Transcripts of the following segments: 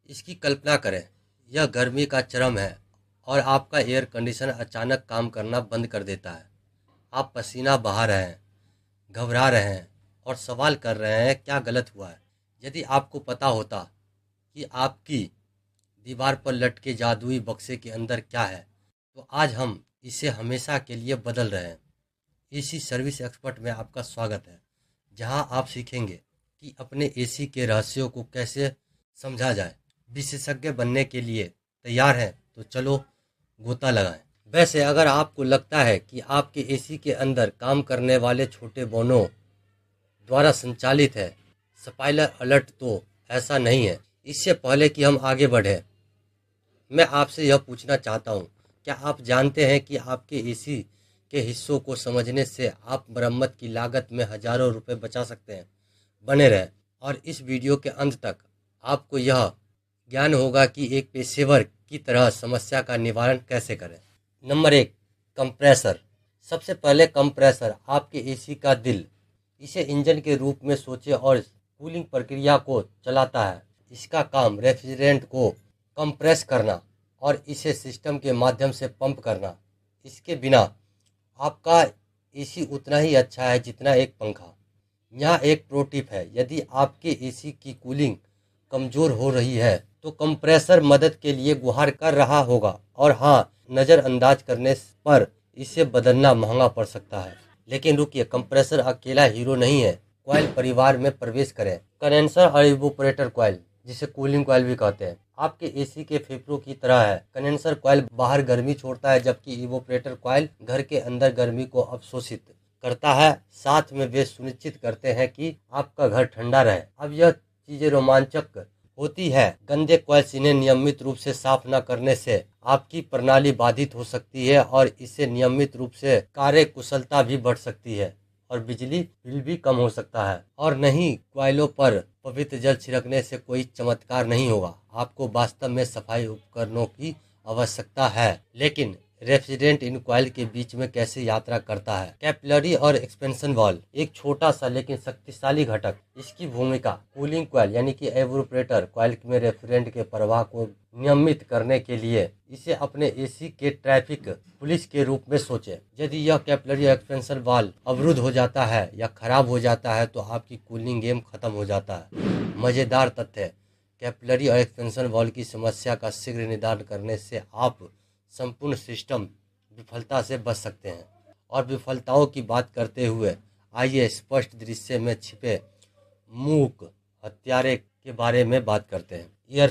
इसकी कल्पना करें, यह गर्मी का चरम है और आपका एयर कंडीशनर अचानक काम करना बंद कर देता है। आप पसीना बहा रहे हैं, घबरा रहे हैं और सवाल कर रहे हैं क्या गलत हुआ है। यदि आपको पता होता कि आपकी दीवार पर लटके जादुई बक्से के अंदर क्या है, तो आज हम इसे हमेशा के लिए बदल रहे हैं। एसी सर्विस एक्सपर्ट में आपका स्वागत है, जहां आप सीखेंगे कि अपने एसी के रहस्यों को कैसे समझा जाए। विशेषज्ञ बनने के लिए तैयार हैं तो चलो गोता लगाएं। वैसे अगर आपको लगता है कि आपके एसी के अंदर काम करने वाले छोटे बोनों द्वारा संचालित है, स्पॉइलर अलर्ट, तो ऐसा नहीं है। इससे पहले कि हम आगे बढ़ें, मैं आपसे यह पूछना चाहता हूँ, क्या आप जानते हैं कि आपके एसी के हिस्सों को समझने से आप मरम्मत की लागत में हजारों रुपए बचा सकते हैं। बने रहें और इस वीडियो के अंत तक आपको यह ज्ञान होगा कि एक पेशेवर की तरह समस्या का निवारण कैसे करें। Number 1, compressor. सबसे पहले कंप्रेसर आपके एसी का दिल। इसे इंजन के रूप में सोचें और कूलिंग प्रक्रिया को चलाता है। इसका काम रेफ्रिजरेंट को कंप्रेस करना और इसे सिस्टम के माध्यम से पंप करना। इसके बिना आपका एसी उतना ही अच्छा है जितना एक पंखा। यहाँ एक प्रो टिप है, यदि आपके एसी की कूलिंग कमज़ोर हो रही है तो कंप्रेसर मदद के लिए गुहार कर रहा होगा, और हाँ, नज़रअंदाज करने पर इसे बदलना महंगा पड़ सकता है। लेकिन रुकिए, कंप्रेसर अकेला हीरो नहीं है। कॉइल परिवार में प्रवेश करें। कंडेंसर और इवोपरेटर कॉइल, जिसे कूलिंग कॉइल भी कहते हैं, आपके एसी के फेफड़ों की तरह है। कंडेंसर कॉइल बाहर गर्मी छोड़ता है, जबकि इवोपरेटर कॉइल घर के अंदर गर्मी को अवशोषित करता है। साथ में वे सुनिश्चित करते हैं कि आपका घर ठंडा रहे। अब यह चीजें रोमांचक होती है। गंदे कॉइल्स इन्हें नियमित रूप से साफ न करने से आपकी प्रणाली बाधित हो सकती है और इससे नियमित रूप से कार्यकुशलता भी बढ़ सकती है और बिजली बिल भी कम हो सकता है। और नहीं, कॉइलों पर पवित्र जल छिड़कने से कोई चमत्कार नहीं होगा। आपको वास्तव में सफाई उपकरणों की आवश्यकता है। लेकिन रेफ्रिजरेंट इन कॉइल के बीच में कैसे यात्रा करता है? कैपिलरी और एक्सपेंशन वाल्व, एक छोटा सा लेकिन शक्तिशाली घटक। इसकी भूमिका कूलिंग कॉइल यानी कि एवोपरेटर कॉइल में रेफ्रिजरेंट के प्रवाह को नियमित करने के लिए। इसे अपने एसी के ट्रैफिक पुलिस के रूप में सोचें। यदि यह कैपिलरी एक्सपेंशन वाल्व अवरुद्ध हो जाता है या खराब हो जाता है तो आपकी कूलिंग गेम खत्म हो जाता है। मजेदार तथ्य, कैपिलरी और एक्सपेंशन वाल्व की समस्या का शीघ्र निदान करने से आप संपूर्ण सिस्टम विफलता से बच सकते हैं। और विफलताओं की बात करते हुए आइए स्पष्ट दृश्य में छिपे मूक हत्यारे के बारे में बात करते हैं। एयर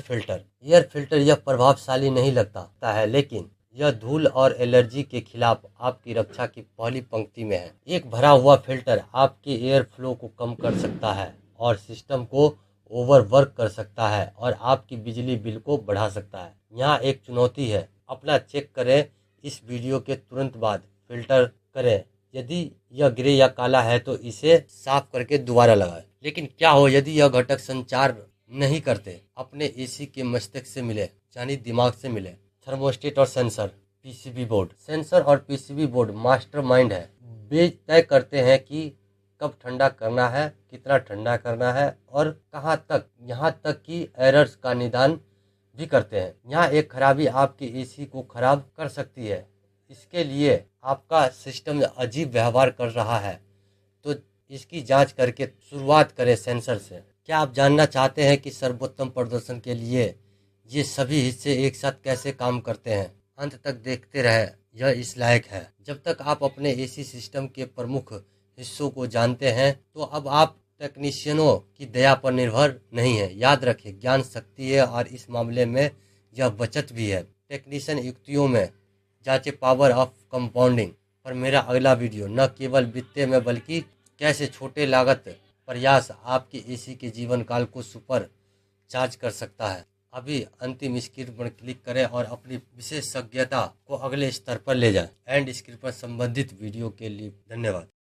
फिल्टर यह प्रभावशाली नहीं लगता है, लेकिन यह धूल और एलर्जी के खिलाफ आपकी रक्षा की पहली पंक्ति में है। एक भरा हुआ फिल्टर आपके एयर फ्लो को कम कर सकता है और सिस्टम को ओवरवर्क कर सकता है और आपकी बिजली बिल को बढ़ा सकता है। यहाँ एक चुनौती है, अपना चेक करें। इस वीडियो के तुरंत बाद फिल्टर करें। यदि यह ग्रे या काला है तो इसे साफ करके दोबारा लगाएं। लेकिन क्या हो यदि यह घटक संचार नहीं करते? अपने एसी के मस्तिष्क से मिले, यानी दिमाग से मिले। थर्मोस्टेट और सेंसर, पीसीबी बोर्ड। सेंसर और पीसीबी बोर्ड मास्टरमाइंड है। वे तय करते हैं कि कब ठंडा करना है, कितना ठंडा करना है और कहाँ तक। यहाँ तक कि एरर्स का निदान भी करते हैं। यहाँ एक खराबी आपके एसी को खराब कर सकती है। इसके लिए आपका सिस्टम अजीब व्यवहार कर रहा है, तो इसकी जांच करके शुरुआत करें सेंसर से। क्या आप जानना चाहते हैं कि सर्वोत्तम प्रदर्शन के लिए ये सभी हिस्से एक साथ कैसे काम करते हैं? अंत तक देखते रहे, यह इस लायक है। जब तक आप अपने एसी सिस्टम के प्रमुख हिस्सों को जानते हैं तो अब आप टेक्नीशियनों की दया पर निर्भर नहीं है। याद रखें, ज्ञान शक्ति है और इस मामले में यह बचत भी है। टेक्नीशियन युक्तियों में जांचे पावर ऑफ कंपाउंडिंग पर मेरा अगला वीडियो न केवल वित्तीय में बल्कि कैसे छोटे लागत प्रयास आपके एसी के जीवन काल को सुपर चार्ज कर सकता है। अभी अंतिम स्क्रीन पर क्लिक करें और अपनी विशेषज्ञता को अगले स्तर पर ले जाएं। एंड स्क्रीन पर संबंधित वीडियो के लिए धन्यवाद।